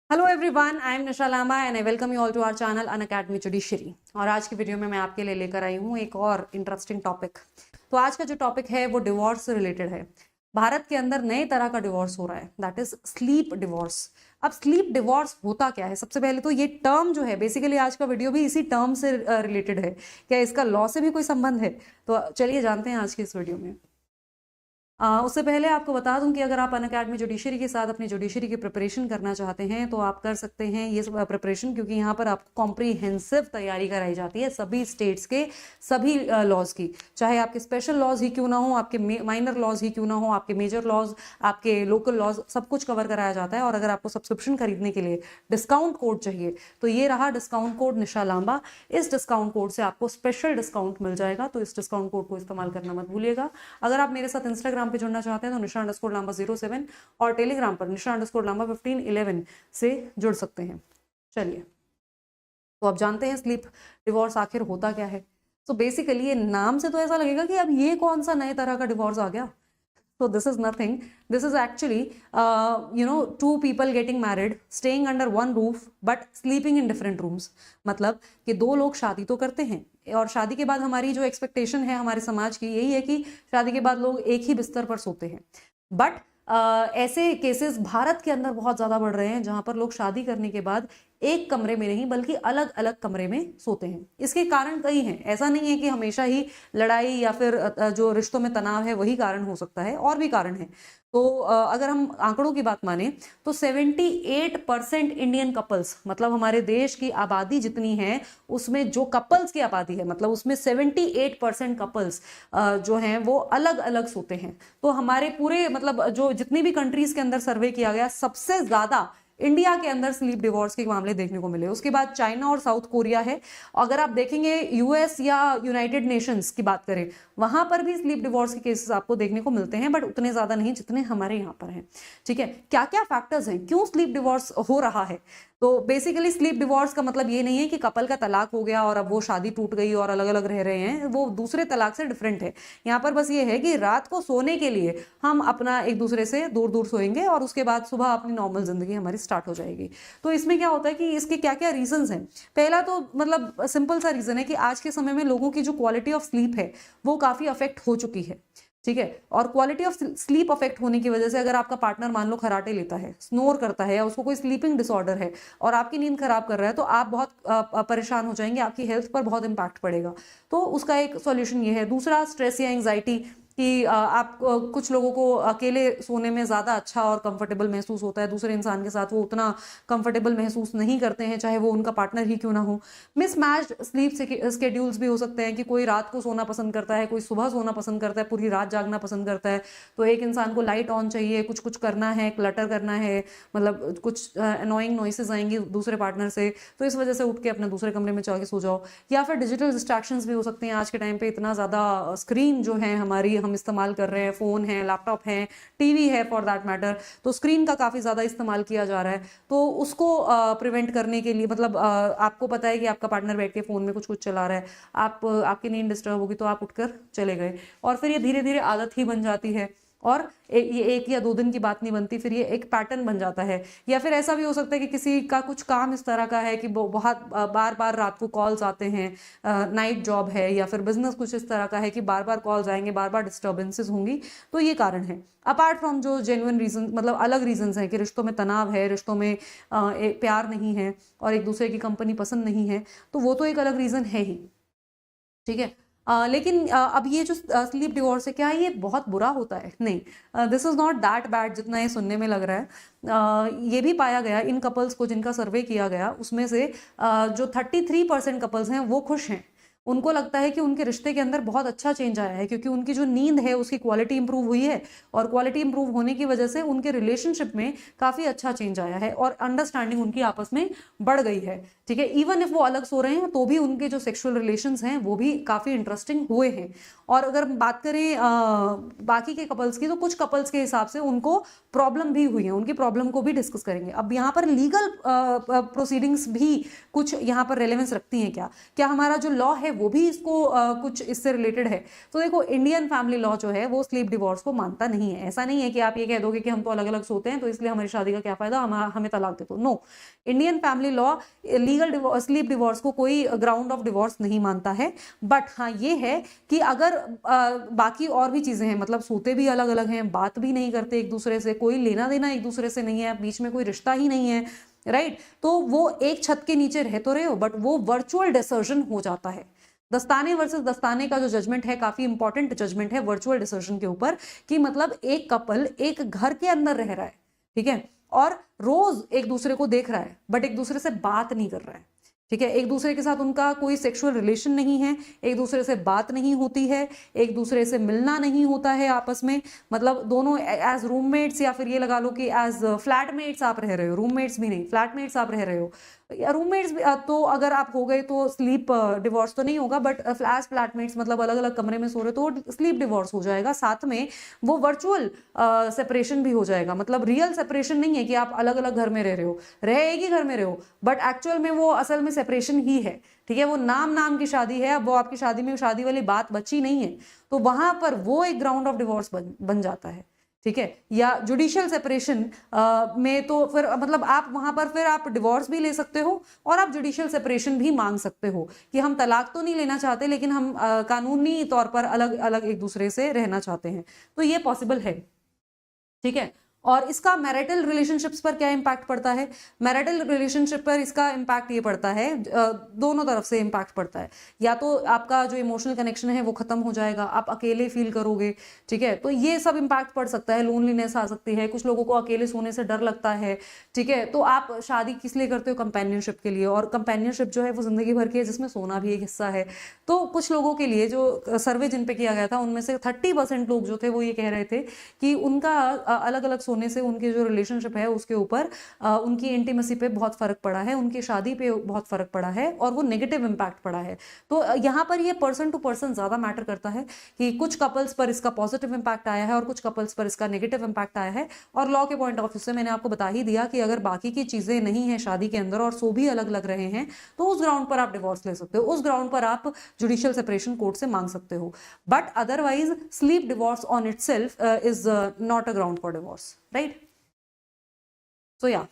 Hello everyone, I am Nisha Lamba and I welcome you all to our channel Unacademy judiciary. और आज की video में मैं आपके लिए लेकर आई हूँ एक और इंटरेस्टिंग टॉपिक। तो आज का जो टॉपिक है वो डिवोर्स से रिलेटेड है। भारत के अंदर नए तरह का डिवोर्स हो रहा है, दैट इज स्लीप डिवोर्स। अब स्लीप डिवोर्स होता क्या है? सबसे पहले तो ये टर्म जो है, बेसिकली आज का वीडियो भी इसी टर्म से रिलेटेड है। क्या इसका लॉ से भी कोई संबंध है? तो चलिए जानते हैं आज की इस वीडियो में। उससे पहले आपको बता दूं कि अगर आप अनअकैडमी जुडिशरी के साथ अपनी जुडिशरी की प्रिपरेशन करना चाहते हैं तो आप कर सकते हैं ये प्रिपरेशन, क्योंकि यहाँ पर आपको कॉम्प्रीहेंसिव तैयारी कराई जाती है सभी स्टेट्स के सभी लॉज की। चाहे आपके स्पेशल लॉज ही क्यों ना हो, आपके माइनर लॉज ही क्यों ना हो, आपके मेजर लॉज, आपके लोकल लॉज, सब कुछ कवर कराया जाता है। और अगर आपको सब्सक्रिप्शन खरीदने के लिए डिस्काउंट कोड चाहिए तो ये रहा डिस्काउंट कोड निशा लांबा। इस डिस्काउंट कोड से आपको स्पेशल डिस्काउंट मिल जाएगा, तो इस डिस्काउंट कोड को इस्तेमाल करना मत भूलिएगा। अगर आप मेरे साथ इंस्टाग्राम पे जुड़ना चाहते हैं तो निशा_लांबा 07 और टेलीग्राम पर निशा_लांबा 1511 से जुड़ सकते हैं। चलिए, तो अब जानते हैं स्लीप डिवोर्स आखिर होता क्या है। तो बेसिकली ये नाम से तो ऐसा लगेगा कि अब ये कौन सा नए तरह का डिवोर्स आ गया। So this is nothing. This is actually, two people getting married, staying under one roof, but sleeping in different rooms. मतलब कि दो लोग शादी तो करते हैं और शादी के बाद हमारी जो एक्सपेक्टेशन है हमारे समाज की यही है कि शादी के बाद लोग एक ही बिस्तर पर सोते हैं। बट ऐसे केसेस भारत के अंदर बहुत ज़्यादा बढ़ रहे हैं जहां पर लोग शादी करने के बाद एक कमरे में नहीं बल्कि अलग अलग कमरे में सोते हैं। इसके कारण कई हैं, ऐसा नहीं है कि हमेशा ही लड़ाई या फिर जो रिश्तों में तनाव है वही कारण हो सकता है, और भी कारण है। तो अगर हम आंकड़ों की बात माने तो 78% इंडियन कपल्स, मतलब हमारे देश की आबादी जितनी है उसमें जो कपल्स की आबादी है, मतलब उसमें 78% कपल्स जो हैं वो अलग अलग सोते हैं। तो हमारे पूरे, मतलब जो जितनी भी कंट्रीज के अंदर सर्वे किया गया, सबसे ज्यादा इंडिया के अंदर स्लीप डिवोर्स के मामले देखने को मिले। उसके बाद चाइना और साउथ कोरिया है। अगर आप देखेंगे यूएस या यूनाइटेड नेशंस की बात करें, वहां पर भी स्लीप डिवोर्स के केसेस आपको देखने को मिलते हैं, बट उतने ज्यादा नहीं जितने हमारे यहाँ पर हैं। ठीक है, क्या क्या फैक्टर्स हैं, क्यों स्लीप डिवोर्स हो रहा है? तो बेसिकली स्लीप डिवोर्स का मतलब ये नहीं है कि कपल का तलाक हो गया और अब वो शादी टूट गई और अलग अलग रह रहे हैं, वो दूसरे तलाक से डिफरेंट है। यहाँ पर बस ये है कि रात को सोने के लिए हम अपना एक दूसरे से दूर दूर सोएंगे और उसके बाद सुबह अपनी नॉर्मल जिंदगी हमारी स्टार्ट हो जाएगी। तो इसमें क्या होता है कि इसके क्या क्या रीजंस हैं। पहला तो मतलब सिंपल सा रीजन है कि आज के समय में लोगों की जो क्वालिटी ऑफ स्लीप है वो काफी अफेक्ट हो चुकी है। ठीक है, और क्वालिटी ऑफ स्लीप अफेक्ट होने की वजह से अगर आपका पार्टनर मान लो खराटे लेता है, स्नोर करता है, या उसको कोई स्लीपिंग डिसऑर्डर है और आपकी नींद खराब कर रहा है, तो आप बहुत परेशान हो जाएंगे, आपकी हेल्थ पर बहुत इंपैक्ट पड़ेगा। तो उसका एक सॉल्यूशन ये है। दूसरा, स्ट्रेस या एंग्जाइटी, कि आप कुछ लोगों को अकेले सोने में ज़्यादा अच्छा और कंफर्टेबल महसूस होता है, दूसरे इंसान के साथ वो उतना कंफर्टेबल महसूस नहीं करते हैं, चाहे वो उनका पार्टनर ही क्यों ना हो। मिसमैच्ड स्लीप स्केड्यूल्स भी हो सकते हैं कि कोई रात को सोना पसंद करता है, कोई सुबह सोना पसंद करता है, पूरी रात जागना पसंद करता है। तो एक इंसान को लाइट ऑन चाहिए, कुछ कुछ करना है, क्लटर करना है, मतलब कुछ अनोइंग नॉइसेज आएंगी दूसरे पार्टनर से, तो इस वजह से उठ के अपने दूसरे कमरे में जाके सो जाओ। या फिर डिजिटल डिस्ट्रैक्शंस भी हो सकते हैं। आज के टाइम पे इतना ज़्यादा स्क्रीन जो है हमारी हम इस्तेमाल कर रहे हैं, फोन है, लैपटॉप है, टीवी है फॉर दैट मैटर, तो स्क्रीन का काफी ज्यादा इस्तेमाल किया जा रहा है। तो उसको प्रिवेंट करने के लिए, मतलब आपको पता है कि आपका पार्टनर बैठ के फोन में कुछ कुछ चला रहा है, आपकी नींद डिस्टर्ब होगी तो आप उठकर चले गए, और फिर ये धीरे धीरे आदत ही बन जाती है। और ये एक या दो दिन की बात नहीं बनती, फिर ये एक पैटर्न बन जाता है। या फिर ऐसा भी हो सकता है कि किसी का कुछ काम इस तरह का है कि बहुत बार बार रात को कॉल्स आते हैं, नाइट जॉब है, या फिर बिजनेस कुछ इस तरह का है कि बार बार कॉल्स आएंगे, बार बार डिस्टर्बेंसेस होंगी। तो ये कारण है, अपार्ट फ्रॉम जो जेन्युइन रीजन, मतलब अलग रीजंस हैं कि रिश्तों में तनाव है, रिश्तों में प्यार नहीं है और एक दूसरे की कंपनी पसंद नहीं है, तो वो तो एक अलग रीजन है ही। ठीक है, लेकिन अब ये जो स्लीप डिवोर्स है, क्या ये बहुत बुरा होता है? नहीं, this is not that bad जितना ये सुनने में लग रहा है। ये भी पाया गया इन कपल्स को जिनका सर्वे किया गया, उसमें से जो 33% कपल्स हैं वो खुश हैं। उनको लगता है कि उनके रिश्ते के अंदर बहुत अच्छा चेंज आया है, क्योंकि उनकी जो नींद है उसकी क्वालिटी इंप्रूव हुई है, और क्वालिटी इंप्रूव होने की वजह से उनके रिलेशनशिप में काफी अच्छा चेंज आया है और अंडरस्टैंडिंग उनकी आपस में बढ़ गई है। ठीक है, इवन इफ वो अलग सो रहे हैं तो भी उनके जो सेक्सुअल रिलेशंस हैं वो भी काफी इंटरेस्टिंग हुए हैं। और अगर बात करें बाकी के कपल्स की, तो कुछ कपल्स के हिसाब से उनको प्रॉब्लम भी हुई है, उनकी प्रॉब्लम को भी डिस्कस करेंगे। अब यहाँ पर लीगल प्रोसीडिंग्स भी कुछ यहाँ पर रेलेवेंस रखती हैं। क्या क्या हमारा जो लॉ है वो भी इसको कुछ इससे रिलेटेड है। तो देखो इंडियन फैमिली लॉ जो है वो स्लीप डिवोर्स को मानता नहीं है। ऐसा नहीं है कि आप ये कह दोगे कि हम तो अलग अलग सोते हैं तो इसलिए हमारी शादी का क्या फायदा, हमें तलाक दे दो। No, Indian family law legal sleep divorce को कोई ग्राउंड ऑफ डिवोर्स नहीं मानता है। बट हाँ ये है कि अगर बाकी और भी चीजें हैं, मतलब सोते भी अलग अलग हैं, बात भी नहीं करते एक दूसरे से, कोई लेना देना एक दूसरे से नहीं है, बीच में कोई रिश्ता ही नहीं है, राइट, तो वो एक छत के नीचे रह तो रहे हो बट वो वर्चुअल डिसर्जन हो जाता है। दस्ताने वर्सेस दस्ताने का जो जजमेंट है काफी इंपॉर्टेंट जजमेंट है वर्चुअल डिसर्जन के ऊपर, कि मतलब एक कपल एक घर के अंदर रह रहा है, ठीक है, और रोज एक दूसरे को देख रहा है बट एक दूसरे से बात नहीं कर रहा है, ठीक है, एक दूसरे के साथ उनका कोई सेक्सुअल रिलेशन नहीं है, एक दूसरे से बात नहीं होती है, एक दूसरे से मिलना नहीं होता है आपस में, मतलब दोनों एज रूममेट्स या फिर ये लगा लो कि एज फ्लैटमेट्स आप रह रहे हो, रूममेट्स भी नहीं, फ्लैटमेट्स आप रह रहे हो, या रूममेट्स तो अगर आप हो गए तो स्लीप डिवोर्स तो नहीं होगा, बट एज फ्लैटमेट्स मतलब अलग अलग कमरे में सो रहे तो स्लीप डिवोर्स हो जाएगा। साथ में वो वर्चुअल सेपरेशन भी हो जाएगा, मतलब रियल सेपरेशन नहीं है कि आप अलग अलग घर में रह रहे हो, रह एक ही घर में रहे हो बट एक्चुअल में वो असल में सेपरेशन ही है, ठीक है, वो नाम की शादी है, अब वो आपकी शादी में शादी वाली बात बची नहीं है, तो वहां पर वो एक ग्राउंड ऑफ डिवोर्स बन जाता है, ठीक है। या जुडिशियल सेपरेशन में तो फिर मतलब आप वहां पर फिर आप डिवोर्स भी ले सकते हो और आप जुडिशियल सेपरेशन भी मांग सकते हो कि हम तलाक तो नहीं लेना चाहते लेकिन हम कानूनी तौर पर अलग अलग एक दूसरे से रहना चाहते हैं, तो ये पॉसिबल है, ठीक है। और इसका मैरिटल रिलेशनशिप्स पर क्या इंपैक्ट पड़ता है? मैरिटल रिलेशनशिप पर इसका इंपैक्ट ये पड़ता है, दोनों तरफ से इंपैक्ट पड़ता है, या तो आपका जो इमोशनल कनेक्शन है वो खत्म हो जाएगा, आप अकेले फील करोगे, ठीक है, तो ये सब इंपैक्ट पड़ सकता है, लोनलीनेस आ सकती है, कुछ लोगों को अकेले सोने से डर लगता है, ठीक है, तो आप शादी किस लिए करते हो? कंपेनियनशिप के लिए, और कंपेनियनशिप जो है वो जिंदगी भर की है जिसमें सोना भी एक हिस्सा है। तो कुछ लोगों के लिए जो सर्वे जिन पे किया गया था उनमें से 30% लोग जो थे वो ये कह रहे थे कि उनका अलग अलग सोने से उनके जो रिलेशनशिप है उसके ऊपर उनकी इंटीमेसी पे बहुत फर्क पड़ा है, उनकी शादी पे बहुत फर्क पड़ा है और वो नेगेटिव इंपैक्ट पड़ा है। तो यहाँ पर ये पर्सन टू पर्सन ज्यादा मैटर करता है कि कुछ कपल्स पर इसका पॉजिटिव इंपैक्ट आया है और कुछ कपल्स पर इसका नेगेटिव इंपैक्ट आया है। और लॉ के पॉइंट ऑफ व्यू से मैंने आपको बता ही दिया कि अगर बाकी की चीजें नहीं है शादी के अंदर और सो भी अलग लग रहे हैं तो उस ग्राउंड पर आप डिवोर्स ले सकते हो, उस ग्राउंड पर आप जुडिशियल सेपरेशन कोर्ट से मांग सकते हो, but otherwise sleep divorce on itself is not a ground for divorce, right? So yeah,